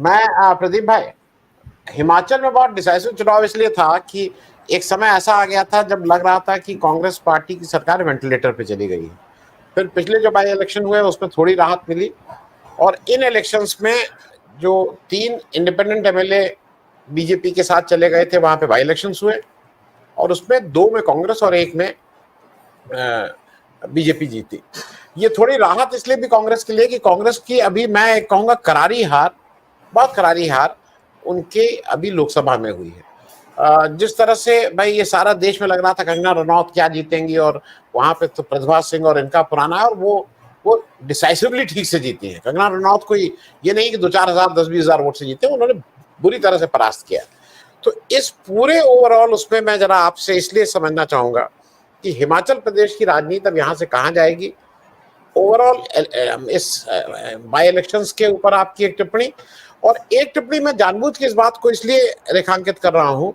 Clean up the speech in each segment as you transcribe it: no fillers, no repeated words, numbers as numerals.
प्रदीप भाई, हिमाचल में बहुत डिसाइसिव चुनाव इसलिए था कि एक समय ऐसा आ गया था जब लग रहा था कि कांग्रेस पार्टी की सरकार वेंटिलेटर पे चली गई है। फिर पिछले जो बाई इलेक्शन हुए उसमें थोड़ी राहत मिली, और इन इलेक्शंस में जो 3 इंडिपेंडेंट एमएलए बीजेपी के साथ चले गए थे, वहां पे बाई इलेक्शंस हुए और उसमें 2 में कांग्रेस और 1 में बीजेपी जीती। ये थोड़ी राहत इसलिए भी कांग्रेस के लिए कि कांग्रेस की अभी मैं कहूंगा करारी हार, बहुत करारी हार उनके अभी लोकसभा में हुई है। जिस तरह से भाई ये सारा देश में लग रहा था कंगना रनौत क्या जीतेंगी, और वहां पे तो प्रतिभा सिंह और इनका पुराना है, और वो डिसाइसिवली ठीक से जीती है। कंगना रनौत को ये नहीं कि 2-4 हजार 10-20 हजार वोट से जीते, उन्होंने बुरी तरह से परास्त किया। तो इस पूरे ओवरऑल उसमें मैं जरा आपसे इसलिए समझना चाहूंगा कि हिमाचल प्रदेश की राजनीति अब यहाँ से कहाँ जाएगी, ओवरऑल इस बाई इलेक्शंस के ऊपर आपकी एक टिप्पणी। और एक टिप्पणी मैं जानबूझ के इस बात को इसलिए रेखांकित कर रहा हूं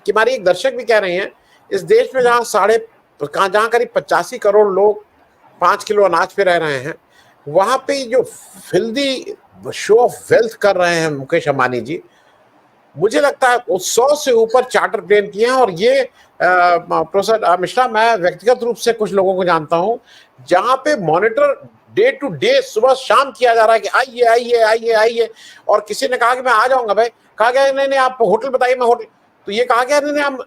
कि हमारी एक दर्शक भी कह रहे हैं, इस देश में जहां करीब 85 करोड़ लोग 5 किलो अनाज पे रह रहे हैं, वहां पे जो फिल्दी शो ऑफ वेल्थ कर रहे हैं मुकेश अंबानी जी, मुझे लगता है 100 से ऊपर चार्टर प्लेन किए हैं। और ये प्रोफेसर मिश्रा, मैं व्यक्तिगत रूप से कुछ लोगों को जानता हूं जहां पे मॉनिटर डे टू डे सुबह शाम किया जा रहा है कि आइए आइए आइए आइए, और किसी ने कहा कि मैं आ जाऊंगा भाई, कहा गया नहीं नहीं आप होटल बताइए, मैं होटल, तो ये कहा गया नहीं नहीं हम,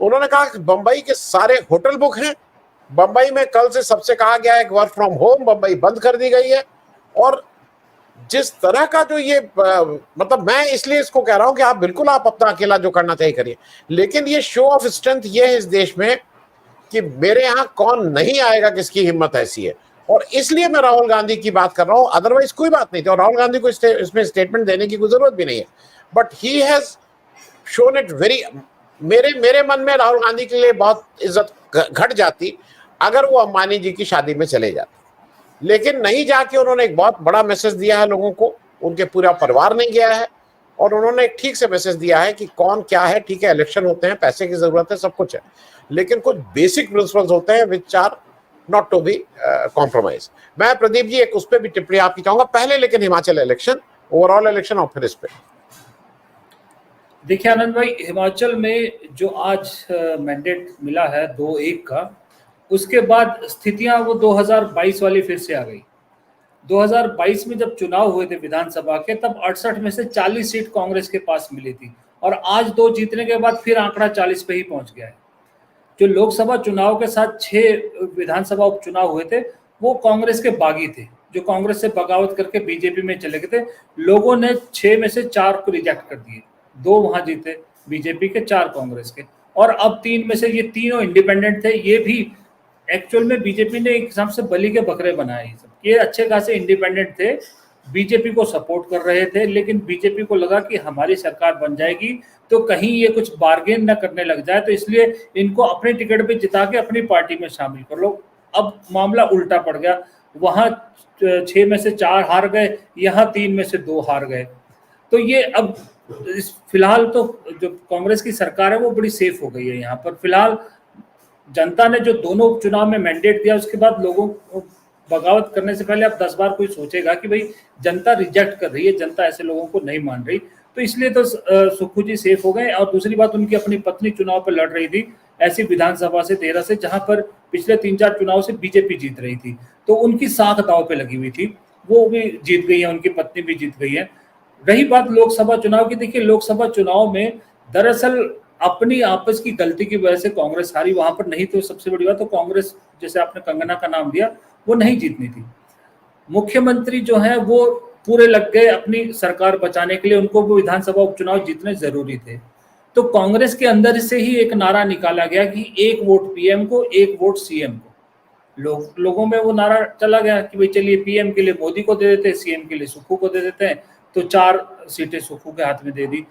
उन्होंने कहा कि बंबई के सारे होटल बुक हैं, बंबई में कल से सबसे कहा गया है कि वर्क फ्रॉम होम, बंबई बंद कर दी गई है। और जिस तरह का जो ये मतलब मैं इसलिए इसको कह रहा हूं कि आप बिल्कुल आप अपना अकेला जो करना चाहिए करिए, लेकिन ये शो ऑफ स्ट्रेंथ ये है इस देश में कि मेरे यहां कौन नहीं आएगा, किसकी हिम्मत ऐसी है। और इसलिए मैं राहुल गांधी की बात कर रहा हूं, अदरवाइज कोई बात नहीं थी, और राहुल गांधी को इसमें स्टेटमेंट देने की कोई जरूरत भी नहीं है। But he has shown it very, मेरे मन में राहुल गांधी के लिए बहुत इज्जत घट जाती अगर वो अंबानी जी की शादी में चले जाते, लेकिन नहीं जाके उन्होंने एक बहुत बड़ा मैसेज दिया है लोगों को, उनके पूरा परिवार नहीं गया है, और उन्होंने एक ठीक से मैसेज दिया है कि कौन क्या है। ठीक है, इलेक्शन होते हैं, पैसे की जरूरत है, सब कुछ है, लेकिन कुछ बेसिक प्रिंसिपल्स होते हैं which are not to be compromise. मैं प्रदीप जी एक उस पर भी टिप्पणी आपकी चाहूंगा पहले, लेकिन हिमाचल इलेक्शन, ओवरऑल इलेक्शन और फिर इस पे। देखिए आनंद भाई, हिमाचल में जो आज मैंडेट मिला है 2-1 का, उसके बाद स्थितियां वो 2022 वाली फिर से आ गई। 2022 में जब चुनाव हुए थे विधानसभा के, तब 68 में से 40 सीट कांग्रेस के पास मिली थी, और आज 2 जीतने के बाद फिर आंकड़ा 40 पे ही पहुंच गया है। जो लोकसभा चुनाव के साथ 6 विधानसभा उपचुनाव हुए थे, वो कांग्रेस के बागी थे, जो कांग्रेस से बगावत करके बीजेपी में चले गए थे। लोगों ने 6 में से 4 को रिजेक्ट कर दिए, 2 वहां जीते बीजेपी के, 4 कांग्रेस के, और अब 3 में से ये तीनों इंडिपेंडेंट थे। ये भी एक्चुअल में बीजेपी ने एक हिसाब से बलि के बकरे बनाए, ये अच्छे खासे इंडिपेंडेंट थे, बीजेपी को सपोर्ट कर रहे थे, लेकिन बीजेपी को लगा कि हमारी सरकार बन जाएगी तो कहीं ये कुछ बार्गेन न करने लग जाए, तो इसलिए इनको अपने टिकट पे जिता के अपनी पार्टी में शामिल कर लो। अब मामला उल्टा पड़ गया, वहां 6 में से 4 हार गए, यहाँ 3 में से 2 हार गए। तो ये अब फिलहाल तो जो कांग्रेस की सरकार है वो बड़ी सेफ हो गई है यहाँ पर। फिलहाल जनता ने जो दोनों उपचुनाव में मैंडेट दिया, उसके बाद लोगों को बगावत करने से पहले अब 10 बार कोई सोचेगा कि भाई जनता रिजेक्ट कर रही है, जनता ऐसे लोगों को नहीं मान रही, तो इसलिए तो सुक्खू जी सेफ हो गए। और दूसरी बात, उनकी अपनी पत्नी चुनाव पर लड़ रही थी ऐसी विधानसभा से 13 से, जहां पर पिछले 3-4 चुनाव से बीजेपी जीत रही थी, तो उनकी साख दांव पे लगी हुई थी, वो भी जीत गई है, उनकी पत्नी भी जीत गई है। रही बात लोकसभा चुनाव की, देखिए लोकसभा चुनाव में दरअसल अपनी आपस की गलती की वजह से कांग्रेस हारी, वहां पर नहीं तो सबसे बड़ी बात तो कांग्रेस, जैसे आपने कंगना का नाम दिया, वो नहीं जीतनी थी। मुख्यमंत्री जो है वो पूरे लग गए अपनी सरकार बचाने के लिए, उनको वो विधानसभा उपचुनाव जीतने जरूरी थे। तो कांग्रेस के अंदर से ही एक नारा निकाला गया कि 1 वोट पीएम को, 1 वोट सीएम को। लोगों में वो नारा चला गया कि भाई चलिए पीएम के लिए मोदी को दे देते हैं, सीएम के लिए सुक्खू को दे देते हैं, तो 4 सीटें सुक्खू के हाथ में दे दी।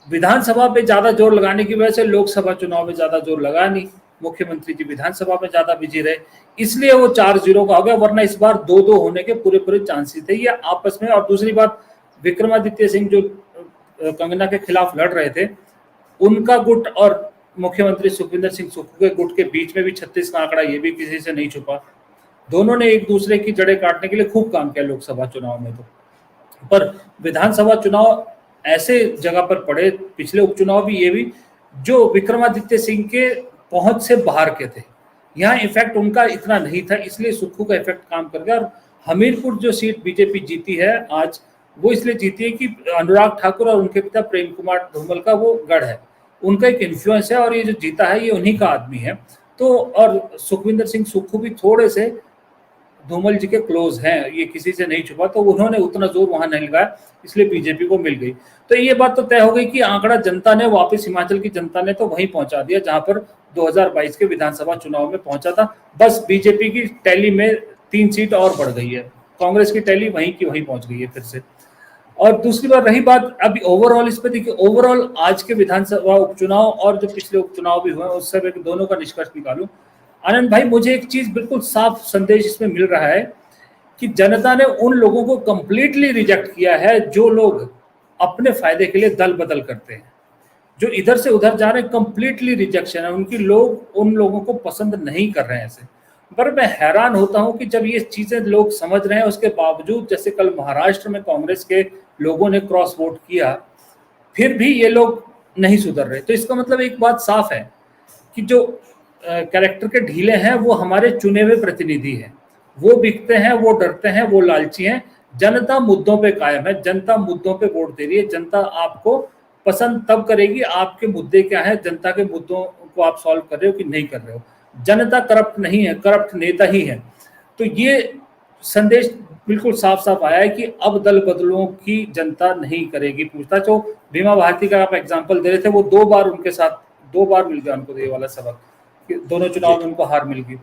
विधानसभा पे ज्यादा जोर लगाने की वजह से लोकसभा चुनाव में ज्यादा जोर लगा नहीं, मुख्यमंत्री जी विधानसभा में ज्यादा बिजी रहे, इसलिए वो 4-0 का हो गया, वरना इस बार 2-2 होने के पूरे चांसेस थे ये आपस में। और दूसरी बात, विक्रमादित्य सिंह जो कंगना के खिलाफ लड़ रहे थे, उनका गुट और मुख्यमंत्री सुखविंदर सिंह सुक्खू के गुट के बीच में भी 36 का आंकड़ा, ये भी किसी से नहीं छुपा। दोनों ने एक दूसरे की जड़ें काटने के लिए खूब काम किया लोकसभा चुनाव में। तो पर विधानसभा चुनाव ऐसे जगह पर पड़े, पिछले उपचुनाव भी ये भी, जो विक्रमादित्य सिंह के पहुंच से बाहर के थे। यहाँ इफेक्ट उनका इतना नहीं था, इसलिए सुक्खू का इफेक्ट काम कर गया। और हमीरपुर जो सीट बीजेपी जीती है आज, वो इसलिए जीती है कि अनुराग ठाकुर और उनके पिता प्रेम कुमार धूमल का वो गढ़ है, उनका एक इन्फ्लुएंस है, और ये जो जीता है ये उन्हीं का आदमी है। तो और सुखविंदर सिंह सुक्खू भी थोड़े से धूमल जी के क्लोज हैं, ये किसी से नहीं छुपा, तो उन्होंने उतना जोर वहां नहीं लगाया, इसलिए बीजेपी को मिल गई। तो ये बात तो तय हो गई कि आंकड़ा जनता ने वापस, हिमाचल की जनता ने तो वहीं पहुंचा दिया जहां पर 2022 के विधानसभा चुनाव में पहुंचा था। बस बीजेपी की टैली में 3 सीट और बढ़ गई है, कांग्रेस की टैली वहीं की वहीं पहुंच गई है फिर से। और दूसरी बात रही बात अभी ओवरऑल, इस पे देखिए, ओवरऑल आज के विधानसभा उपचुनाव और जो पिछले उपचुनाव भी हुए उससे मैं दोनों का निष्कर्ष निकालूं, आनंद भाई, मुझे एक चीज बिल्कुल साफ संदेश इसमें मिल रहा है कि जनता ने उन लोगों को कंप्लीटली रिजेक्ट किया है जो लोग अपने फायदे के लिए दल बदल करते हैं, जो इधर से उधर जा रहे हैं, कंप्लीटली रिजेक्शन है उनकी। लोग उन लोगों को पसंद नहीं कर रहे हैं ऐसे। पर मैं हैरान होता हूं कि जब ये चीजें लोग समझ रहे हैं, उसके बावजूद, जैसे कल महाराष्ट्र में कांग्रेस के लोगों ने क्रॉस वोट किया, फिर भी ये लोग नहीं सुधर रहे। तो इसका मतलब एक बात साफ है कि जो कैरेक्टर के ढीले हैं वो हमारे चुने हुए प्रतिनिधि हैं, वो बिकते हैं, वो डरते हैं, वो लालची हैं। जनता मुद्दों पे कायम है, जनता मुद्दों पे वोट दे रही है, जनता आपको पसंद तब करेगी आपके मुद्दे क्या है, जनता के मुद्दों को आप सॉल्व कर रहे हो कि नहीं कर रहे हो। जनता करप्ट नहीं है, करप्ट नेता ही है। तो ये संदेश बिल्कुल साफ साफ आया है कि अब दल बदलों की जनता नहीं करेगी पूछताछ। जो बीमा भारती का आप एग्जाम्पल दे रहे थे, वो 2 बार उनके साथ 2 बार मिल गया उनको ये वाला सबक, दोनों चुनाव में उनको हार मिल गई।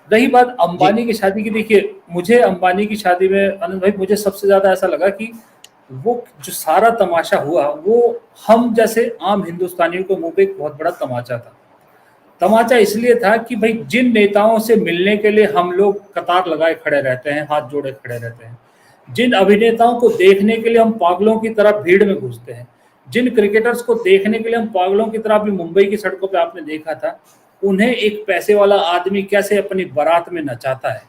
रही बात अंबानी की शादी की, देखिए मुझे अंबानी की शादी में आनंद भाई, मुझे सबसे ज्यादा ऐसा लगा कि वो जो सारा तमाशा हुआ वो हम जैसे आम हिंदुस्तानियों के मुंह पे एक बहुत बड़ा तमाचा था। तमाचा इसलिए था कि भाई जिन नेताओं से मिलने के लिए हम लोग कतार लगाए खड़े रहते हैं, हाथ जोड़े खड़े रहते हैं, जिन अभिनेताओं को देखने के लिए हम पागलों की तरह भीड़ में घुसते हैं, जिन क्रिकेटर्स को देखने के लिए हम पागलों की तरह भी मुंबई की सड़कों पे आपने देखा था, उन्हें एक पैसे वाला आदमी कैसे अपनी बारात में नचाता है।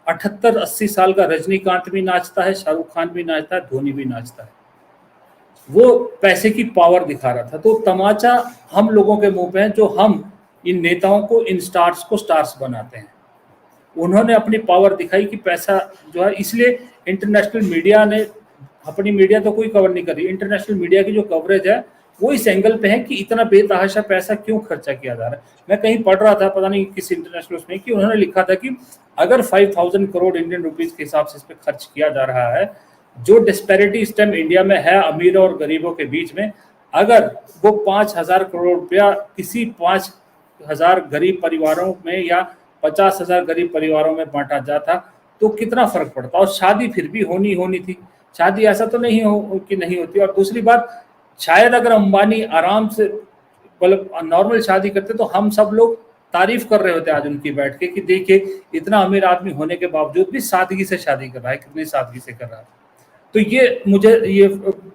78-80 साल का रजनीकांत भी नाचता है, शाहरुख खान भी नाचता है, धोनी भी नाचता है। वो पैसे की पावर दिखा रहा था। तो तमाचा हम लोगों के मुंह पे है जो हम इन नेताओं को, इन स्टार्स को स्टार्स बनाते हैं। उन्होंने अपनी पावर दिखाई कि पैसा जो है, इसलिए इंटरनेशनल मीडिया ने, अपनी मीडिया तो कोई कवर नहीं कर रही, इंटरनेशनल मीडिया की जो कवरेज है वो इस एंगल पे है कि इतना बेतहाशा पैसा क्यों खर्चा किया जा रहा है। मैं कहीं पढ़ रहा था, पता नहीं किस इंटरनेशनल उसमें, कि उन्होंने लिखा था कि अगर 5000 करोड़ इंडियन रुपीज के हिसाब से इस पर खर्च किया जा रहा है, जो डिस्पैरिटी इस टाइम इंडिया में है अमीरों और गरीबों के बीच में, अगर वो 5000 करोड़ रुपया किसी 5000 गरीब परिवारों में या 50,000 गरीब परिवारों में बांटा जाता तो कितना फर्क पड़ता। और शादी फिर भी होनी थी, शादी ऐसा तो नहीं हो कि नहीं होती। और दूसरी बात, शायद अगर अंबानी आराम से मतलब नॉर्मल शादी करते तो हम सब लोग तारीफ कर रहे होते आज उनकी बैठ के कि देखिए इतना अमीर आदमी होने के बावजूद भी सादगी से शादी कर रहा है, कितनी सादगी से कर रहा है। तो ये मुझे ये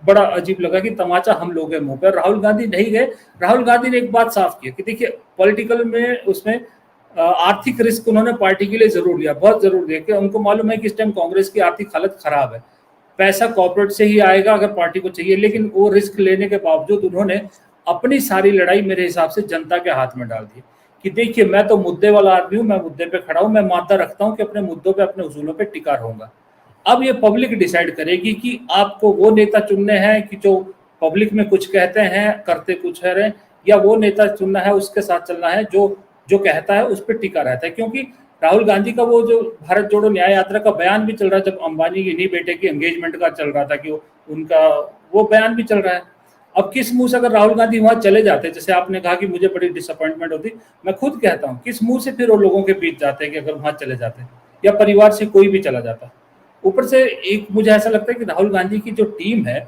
बड़ा अजीब लगा कि तमाचा हम लोग के मुंह पर। राहुल गांधी नहीं गए। राहुल गांधी ने एक बात साफ की कि देखिए पॉलिटिकल में उसमें आर्थिक रिस्क उन्होंने पार्टी के लिए जरूर लिया, बहुत जरूर लिया, कि उनको मालूम है कि इस टाइम कांग्रेस की आर्थिक हालत खराब है, पैसा कॉर्पोरेट से ही आएगा अगर पार्टी को चाहिए। लेकिन वो रिस्क लेने के बावजूद उन्होंने अपनी सारी लड़ाई मेरे हिसाब से जनता के हाथ में डाल दी कि देखिए मैं तो मुद्दे वाला आदमी हूँ, मैं मुद्दे पे खड़ा हूँ, मैं मानता रखता हूँ कि अपने मुद्दों पे, अपने उसूलों पे टिका रहूंगा। अब ये पब्लिक डिसाइड करेगी कि आपको वो नेता चुनने हैं कि जो पब्लिक में कुछ कहते हैं करते कुछ है रहे, या वो नेता चुनना है उसके साथ चलना है जो जो कहता है उस पर टिका रहता है। क्योंकि राहुल गांधी का वो जो भारत जोड़ो न्याय यात्रा का बयान भी चल रहा है, जब अंबानी के इन्हीं बेटे की एंगेजमेंट का चल रहा था कि उनका वो बयान भी चल रहा है। अब किस मुंह से अगर राहुल गांधी वहां चले जाते, जैसे आपने कहा कि मुझे बड़ी डिसअपॉइंटमेंट होती, मैं खुद कहता हूँ किस मुंह से फिर वो लोगों के बीच जाते हैं कि अगर वहां चले जाते या परिवार से कोई भी चला जाता। ऊपर से एक मुझे ऐसा लगता है कि राहुल गांधी की जो टीम है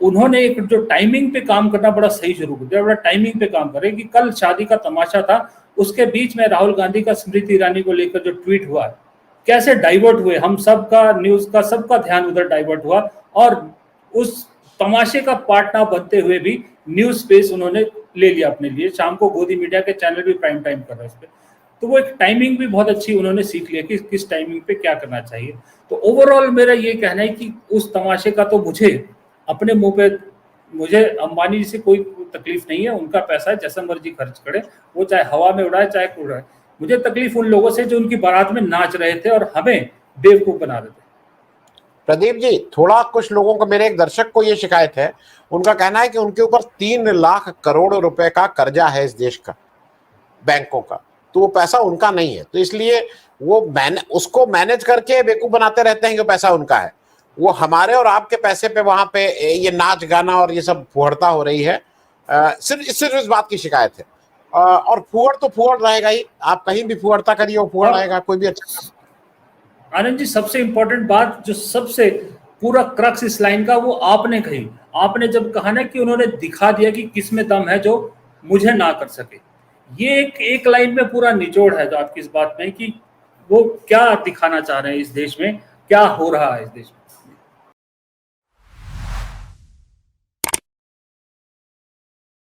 उन्होंने एक जो टाइमिंग पे काम करना बड़ा सही शुरू कर दिया, बड़ा टाइमिंग पे काम करे कि कल शादी का तमाशा था, उसके बीच में राहुल गांधी का स्मृति ईरानी को लेकर जो ट्वीट हुआ, कैसे डाइवर्ट हुए, हम सबका न्यूज का सबका ध्यान उधर डाइवर्ट हुआ और उस तमाशे का पार्ट ना बनते हुए भी न्यूज स्पेस उन्होंने ले लिया अपने लिए। शाम को गोदी मीडिया के चैनल भी प्राइम टाइम कर रहे हैं इस पे। तो वो एक टाइमिंग भी बहुत अच्छी उन्होंने सीख लिया कि किस टाइमिंग पे क्या करना चाहिए। तो ओवरऑल मेरा ये कहना है कि उस तमाशे का तो मुझे अपने मुंह पे, मुझे अंबानी जी से कोई तकलीफ नहीं है, उनका पैसा है, जैसा मर्जी खर्च करे, वो चाहे हवा में उड़ाए चाहे उड़ाए। मुझे तकलीफ उन लोगों से जो उनकी बारात में नाच रहे थे और हमें बेवकूफ बना रहे थे। प्रदीप जी, थोड़ा कुछ लोगों को, मेरे एक दर्शक को ये शिकायत है, उनका कहना है कि उनके ऊपर 3 लाख करोड़ रुपए का कर्जा है इस देश का, बैंकों का, तो वो पैसा उनका नहीं है, तो इसलिए वो उसको मैनेज करके बेवकूफ बनाते रहते हैं कि पैसा उनका है। वो हमारे और आपके पैसे पे वहां पे ये नाच गाना और ये सब फुहड़ता हो रही है। सिर्फ इस बात की शिकायत है। और फुहड़ तो फुहड़ रहेगा ही, आप कहीं भी फुहड़ता करिए वो फुहड़ आएगा, कोई भी अच्छा। आनंद जी, सबसे इंपॉर्टेंट बात जो सबसे पूरा क्रक्स इस लाइन का वो आपने कही। आपने जब कहा ना कि उन्होंने दिखा दिया कि किस में दम है जो मुझे ना कर सके, ये एक लाइन में पूरा निचोड़ है जो आपकी इस बात में कि वो क्या दिखाना चाह रहे हैं इस देश में, क्या हो रहा है इस देश में।